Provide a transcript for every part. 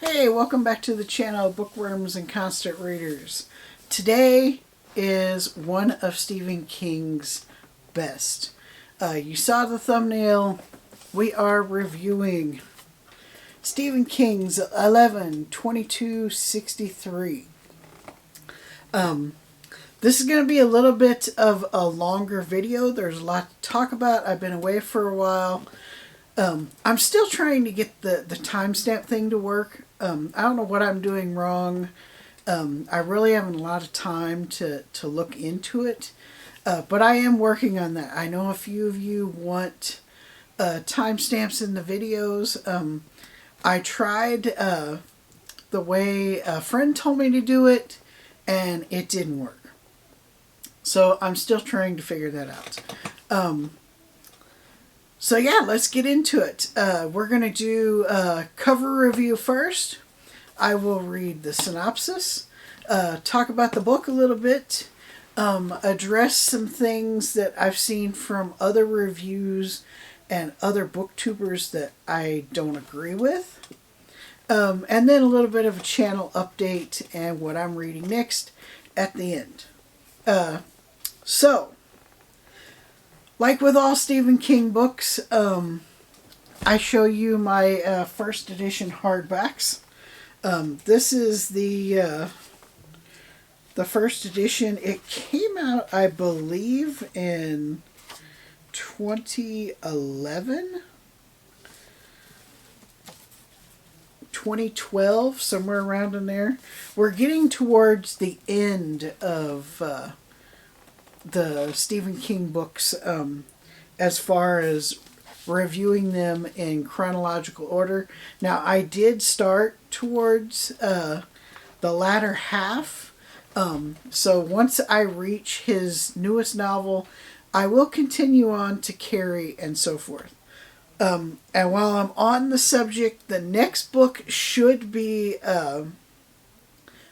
Hey, welcome back to the channel, Bookworms and Constant Readers. Today is one of Stephen King's best. You saw the thumbnail. We are reviewing Stephen King's 11/22/63. This is going to be a little bit of a longer video. There's a lot to talk about. I've been away for a while. I'm still trying to get the timestamp thing to work. I don't know what I'm doing wrong. I really haven't a lot of time to look into it. But I am working on that. I know a few of you want timestamps in the videos. I tried the way a friend told me to do it, and it didn't work. So I'm still trying to figure that out. So yeah, let's get into it. We're going to do a cover review first. I will read the synopsis, talk about the book a little bit, address some things that I've seen from other reviews and other booktubers that I don't agree with, and then a little bit of a channel update and what I'm reading next at the end. So, like with all Stephen King books, I show you my first edition hardbacks. This is the first edition. It came out, I believe, in 2011, 2012, somewhere around in there. We're getting towards the end of the Stephen King books as far as reviewing them in chronological order. Now, I did start towards the latter half. So once I reach his newest novel, I will continue on to Carrie and so forth. And while I'm on the subject, the next book should be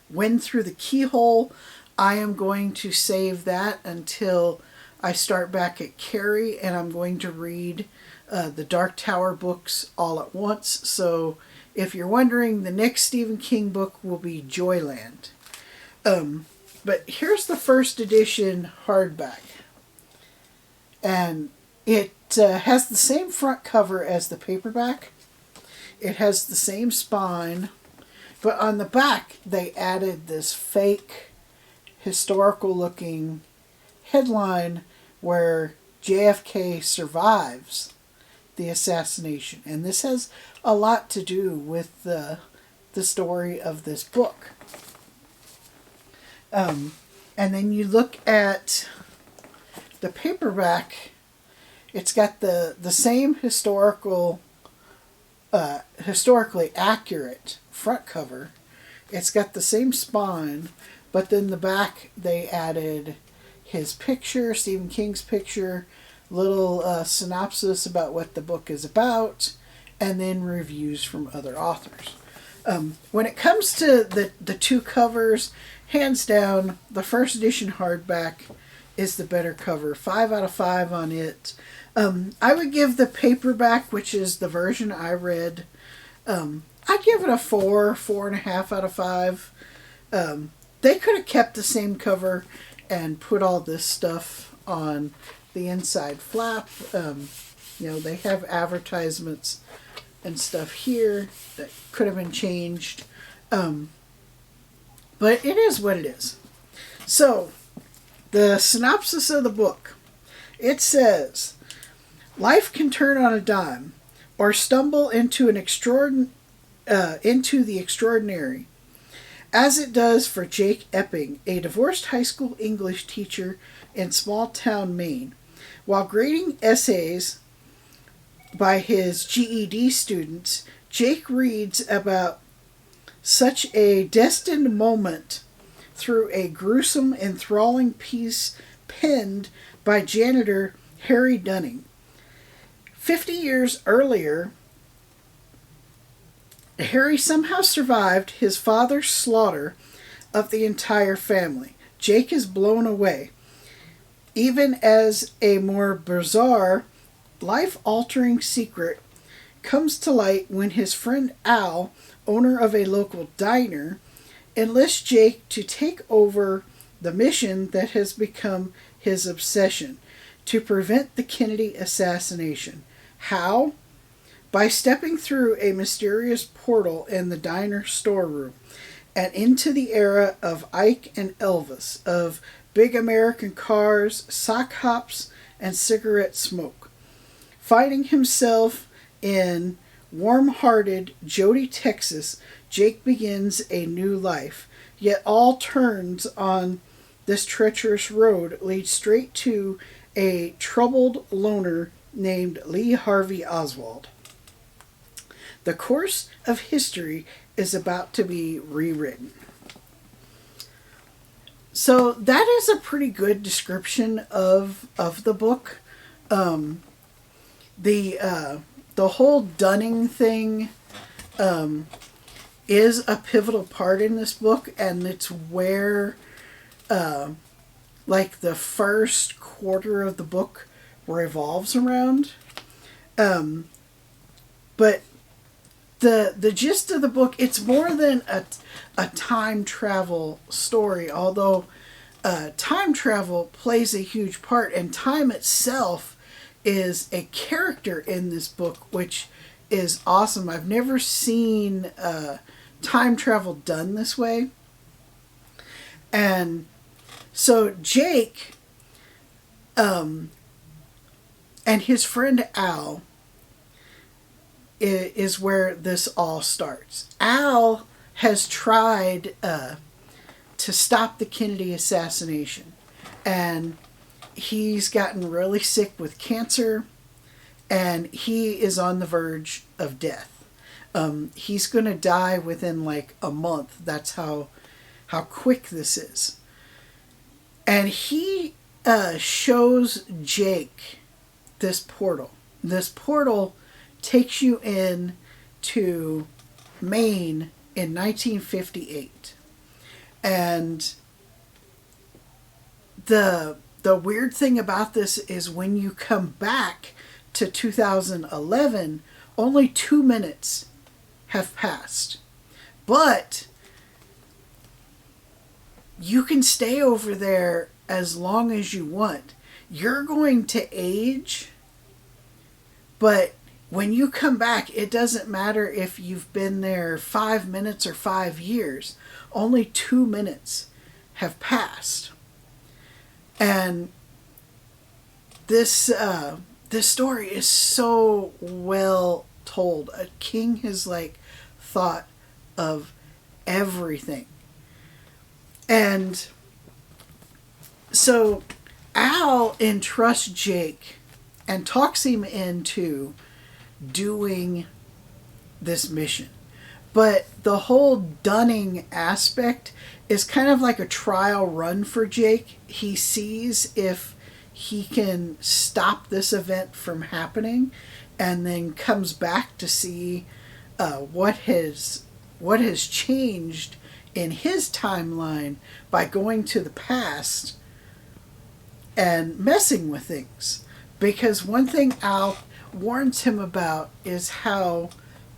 Wind Through the Keyhole. I am going to save that until I start back at Carrie, and I'm going to read the Dark Tower books all at once. So if you're wondering, the next Stephen King book will be Joyland. But here's the first edition hardback. And it has the same front cover as the paperback. It has the same spine. But on the back, they added this fake historical looking headline where JFK survives the assassination, and this has a lot to do with the story of this book. And then you look at the paperback. It's got the same historically accurate front cover. It's got the same spine. But then the back, they added his picture, Stephen King's picture, little synopsis about what the book is about, and then reviews from other authors. When it comes to the two covers, hands down, the first edition hardback is the better cover. 5 out of 5 on it. I would give the paperback, which is the version I read, I'd give it a 4.5 out of 5. They could have kept the same cover and put all this stuff on the inside flap. They have advertisements and stuff here that could have been changed. But it is what it is. So, the synopsis of the book. It says, life can turn on a dime or stumble into the extraordinary, as it does for Jake Epping, a divorced high school English teacher in small-town Maine. While grading essays by his GED students, Jake reads about such a destined moment through a gruesome, enthralling piece penned by janitor Harry Dunning. 50 years earlier, Harry somehow survived his father's slaughter of the entire family. Jake is blown away, even as a more bizarre, life-altering secret comes to light when his friend Al, owner of a local diner, enlists Jake to take over the mission that has become his obsession, to prevent the Kennedy assassination. How? By stepping through a mysterious portal in the diner storeroom and into the era of Ike and Elvis, of big American cars, sock hops, and cigarette smoke. Finding himself in warm-hearted Jody, Texas, Jake begins a new life. Yet all turns on this treacherous road lead straight to a troubled loner named Lee Harvey Oswald. The course of history is about to be rewritten. So that is a pretty good description of the book. The whole Dunning thing is a pivotal part in this book, and it's where like the first quarter of the book revolves around. But the gist of the book, it's more than a time travel story, although time travel plays a huge part, and time itself is a character in this book, which is awesome. I've never seen time travel done this way. And so Jake and his friend Al is where this all starts. Al has tried to stop the Kennedy assassination, and he's gotten really sick with cancer, and he is on the verge of death. He's going to die within like a month. That's how quick this is. And he shows Jake this portal. This portal takes you in to Maine in 1958. And the weird thing about this is when you come back to 2011, only 2 minutes have passed. But you can stay over there as long as you want. You're going to age, but when you come back, it doesn't matter if you've been there 5 minutes or 5 years. Only 2 minutes have passed. And this story is so well told. King has like thought of everything. And so Al entrusts Jake and talks him into doing this mission. But the whole Dunning aspect is kind of like a trial run for Jake. He sees if he can stop this event from happening, and then comes back to see what has changed in his timeline by going to the past and messing with things. Because one thing Al warns him about is how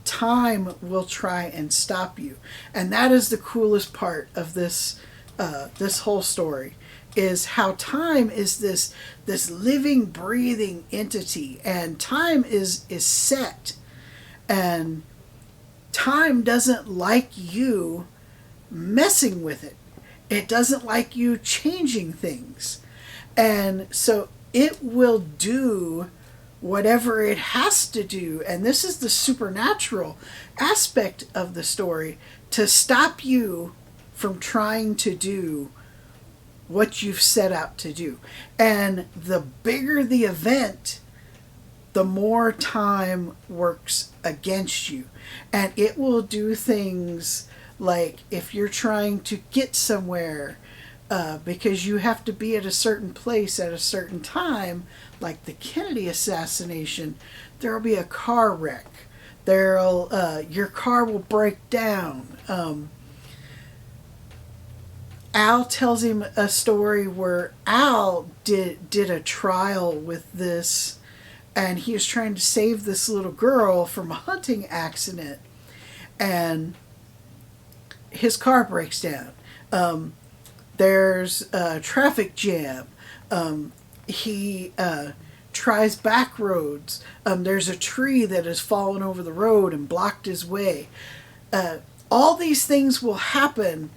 time will try and stop you. And that is the coolest part of this whole story, is how time is this living, breathing entity, and time is set, and time doesn't like you messing with it. It doesn't like you changing things. And so it will do whatever it has to do, and this is the supernatural aspect of the story, to stop you from trying to do what you've set out to do. And the bigger the event, the more time works against you. And it will do things like, if you're trying to get somewhere because you have to be at a certain place at a certain time, like the Kennedy assassination, there will be a car wreck. Your car will break down. Al tells him a story where Al did a trial with this, and he is trying to save this little girl from a hunting accident, and his car breaks down. There's a traffic jam. He tries back roads. There's a tree that has fallen over the road and blocked his way. All these things will happen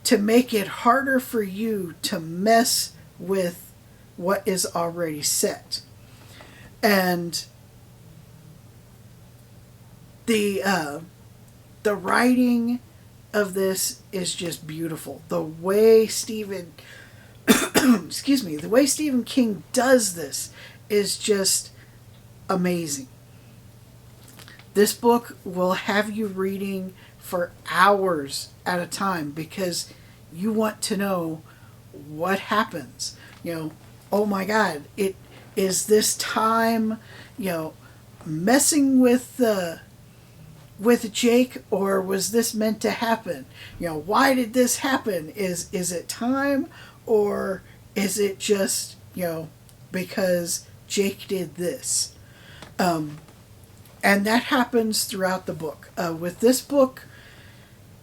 to make it harder for you to mess with what is already set. And the writing of this is just beautiful. The way Stephen the way Stephen King does this is just amazing. This book will have you reading for hours at a time because you want to know what happens. Oh my God, it is this time, messing with Jake, or was this meant to happen? Why did this happen? Is it time, or is it just, because Jake did this? And that happens throughout the book. With this book,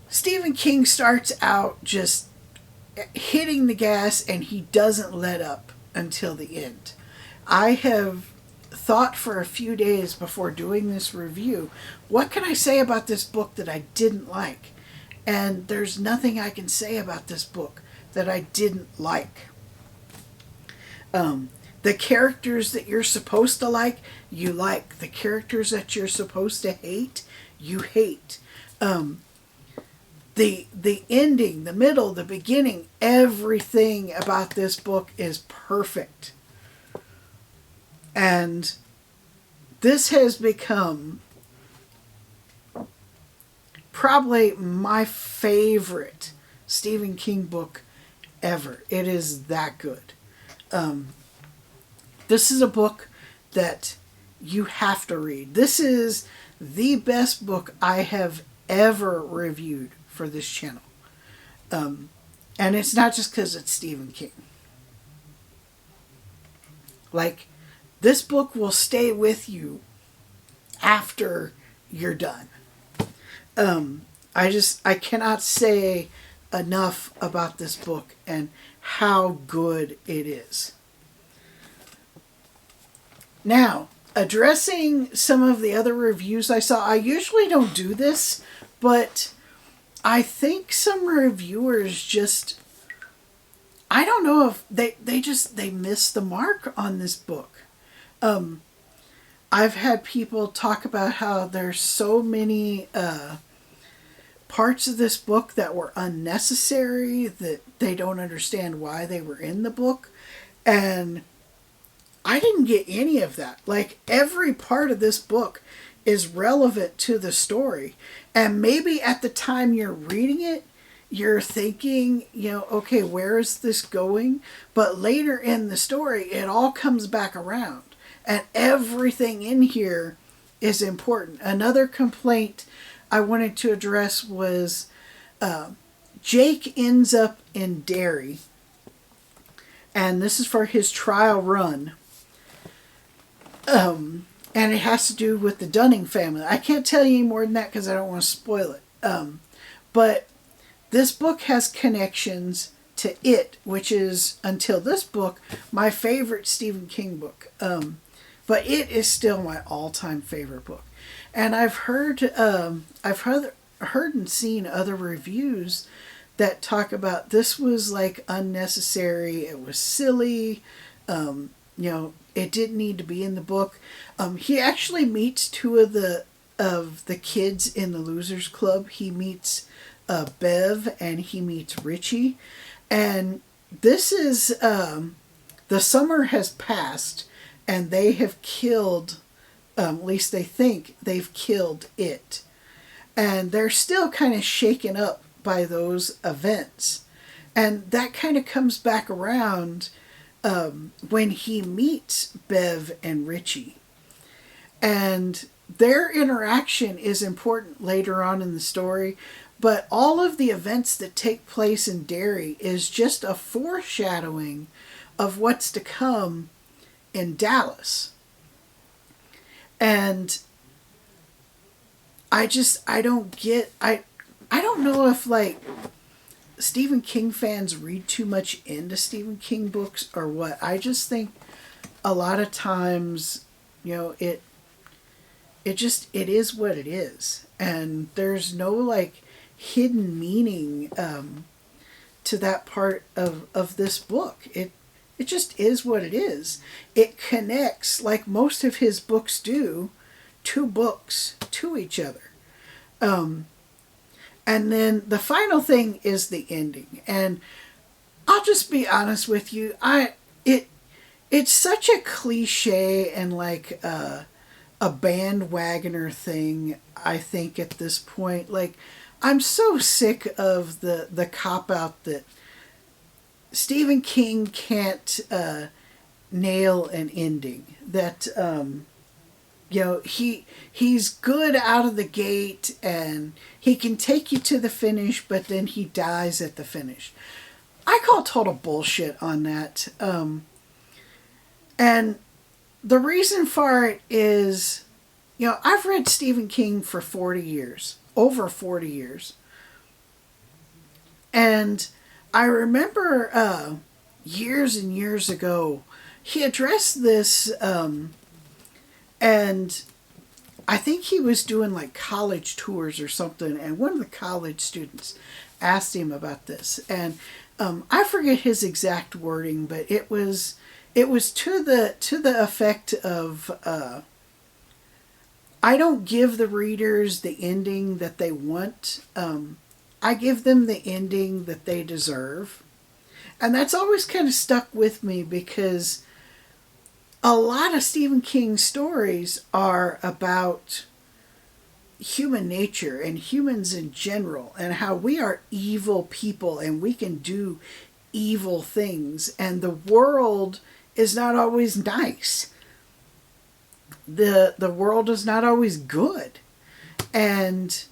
Stephen King starts out just hitting the gas, and he doesn't let up until the end. I have thought for a few days before doing this review, what can I say about this book that I didn't like? And there's nothing I can say about this book that I didn't like. The characters that you're supposed to like, you like. The characters that you're supposed to hate, you hate. The ending, the middle, the beginning, everything about this book is perfect. And this has become probably my favorite Stephen King book ever. It is that good. This is a book that you have to read. This is the best book I have ever reviewed for this channel. And it's not just because it's Stephen King. Like, this book will stay with you after you're done. I cannot say enough about this book and how good it is. Now, addressing some of the other reviews I saw, I usually don't do this, but I think some reviewers just, I don't know if they missed the mark on this book. I've had people talk about how there's so many parts of this book that were unnecessary, that they don't understand why they were in the book. And I didn't get any of that. Like, every part of this book is relevant to the story. And maybe at the time you're reading it, you're thinking, okay, where is this going? But later in the story, it all comes back around. And everything in here is important. Another complaint I wanted to address was Jake ends up in Derry. And this is for his trial run. And it has to do with the Dunning family. I can't tell you any more than that because I don't want to spoil it. But this book has connections to It, which is, until this book, my favorite Stephen King book. But It is still my all-time favorite book. And I've heard and seen other reviews that talk about this was like unnecessary. It was silly. It didn't need to be in the book. He actually meets two of the kids in the Losers Club. He meets Bev and he meets Richie. And this is, the summer has passed and they have killed, at least they think they've killed It. And they're still kind of shaken up by those events. And that kind of comes back around when he meets Bev and Richie. And their interaction is important later on in the story, but all of the events that take place in Derry is just a foreshadowing of what's to come in Dallas. And I don't get, I don't know if like Stephen King fans read too much into Stephen King books or what. I just think a lot of times, it is what it is, and there's no like hidden meaning to that part of this book. It just is what it is. It connects, like most of his books do, two books to each other. And then the final thing is the ending. And I'll just be honest with you, it's such a cliche and like a bandwagoner thing, I think, at this point. Like, I'm so sick of the cop out that Stephen King can't nail an ending. That he's good out of the gate and he can take you to the finish, but then he dies at the finish. I call total bullshit on that. And the reason for it is, I've read Stephen King for 40 years, over 40 years. And I remember years and years ago, he addressed this, and I think he was doing like college tours or something, and one of the college students asked him about this. And I forget his exact wording, but it was to the effect of, I don't give the readers the ending that they want. I give them the ending that they deserve. And that's always kind of stuck with me, because a lot of Stephen King stories are about human nature and humans in general, and how we are evil people and we can do evil things, and the world is not always nice. The world is not always good. And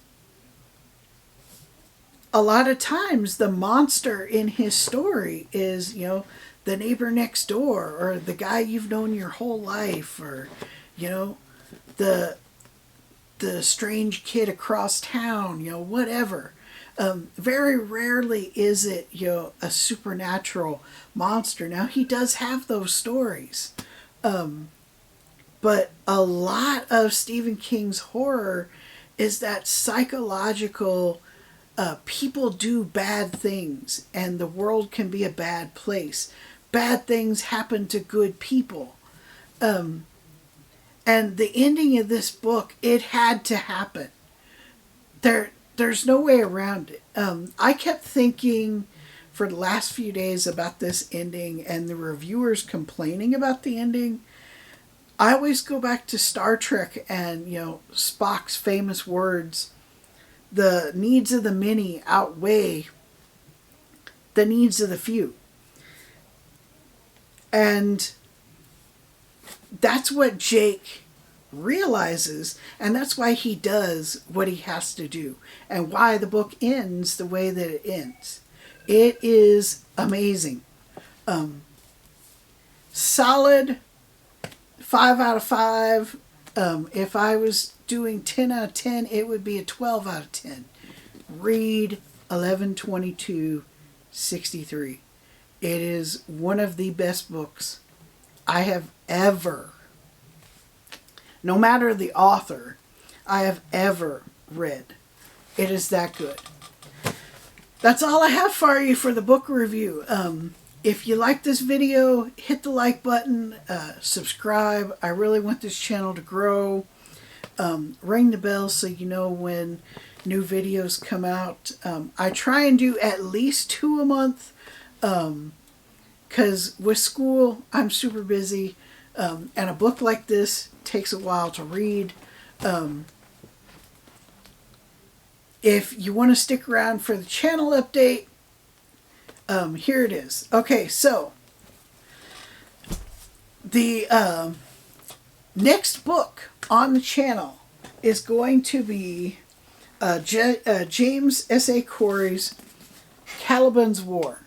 a lot of times the monster in his story is, the neighbor next door, or the guy you've known your whole life, or, the strange kid across town, whatever. Very rarely is it, a supernatural monster. Now, he does have those stories. But a lot of Stephen King's horror is that psychological, people do bad things and the world can be a bad place. Bad things happen to good people. And the ending of this book, it had to happen. There's no way around it. I kept thinking for the last few days about this ending and the reviewers complaining about the ending. I always go back to Star Trek and, Spock's famous words, the needs of the many outweigh the needs of the few. And that's what Jake realizes, and that's why he does what he has to do, and why the book ends the way that it ends. It is amazing. Solid 5 out of 5. If I was doing 10 out of 10, it would be a 12 out of 10. Read 11/22/63. It is one of the best books I have ever, no matter the author, I have ever read. It is that good. That's all I have for you for the book review. If you like this video, hit the like button, subscribe. I really want this channel to grow. Ring the bell so you know when new videos come out. I try and do at least 2 a month, because with school, I'm super busy, and a book like this takes a while to read. If you want to stick around for the channel update, here it is. Okay, so the next book on the channel is going to be James S.A. Corey's Caliban's War.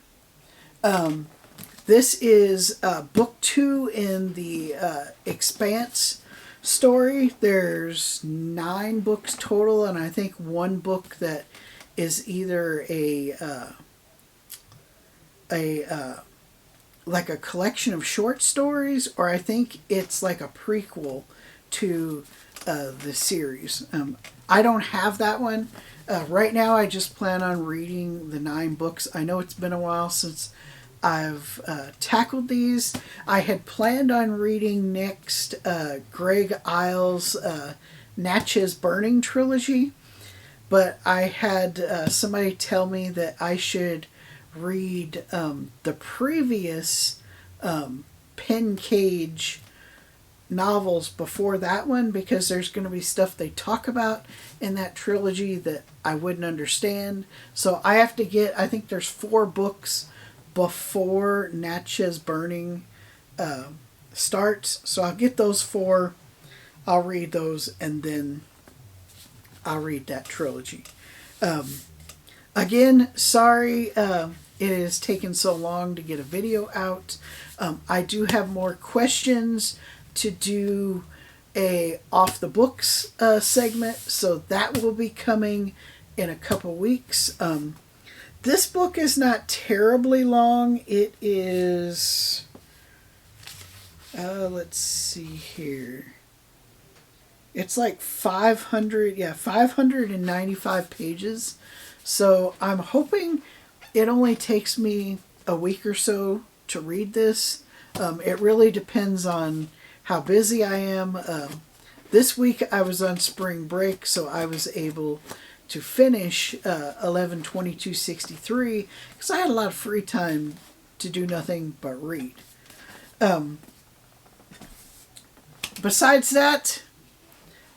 This is book 2 in the Expanse story. There's 9 books total, and I think one book that is either like a collection of short stories, or I think it's like a prequel to the series. I don't have that one. Right now, I just plan on reading the 9 books. I know it's been a while since I've tackled these. I had planned on reading next Greg Isles' Natchez Burning trilogy, but I had somebody tell me that I should read the previous Pen Cage novels before that one, because there's going to be stuff they talk about in that trilogy that I wouldn't understand. So I have to get, I think there's 4 books before Natchez Burning starts. So I'll get those 4, I'll read those, and then I'll read that trilogy. Again, sorry it has taken so long to get a video out. I do have more questions to do a off the books segment, so that will be coming in a couple weeks. This book is not terribly long. It is, let's see here. It's like 595 pages. So I'm hoping it only takes me a week or so to read this. It really depends on how busy I am. This week I was on spring break, so I was able to finish 11/22/63 because I had a lot of free time to do nothing but read. Besides that,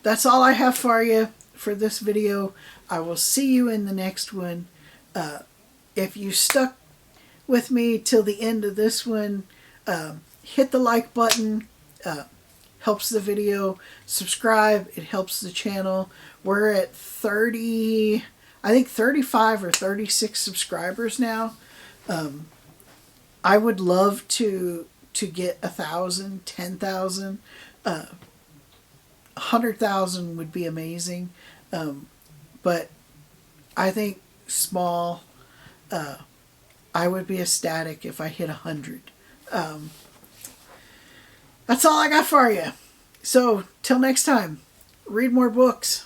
that's all I have for you for this video. I will see you in the next one. If you stuck with me till the end of this one, hit the like button. Helps the video. Subscribe. It helps the channel. We're at 30, I think 35 or 36 subscribers now. I would love to get 1,000, 10,000. 100,000 would be amazing. But I think small. I would be ecstatic if I hit 100. That's all I got for you. So, till next time, read more books.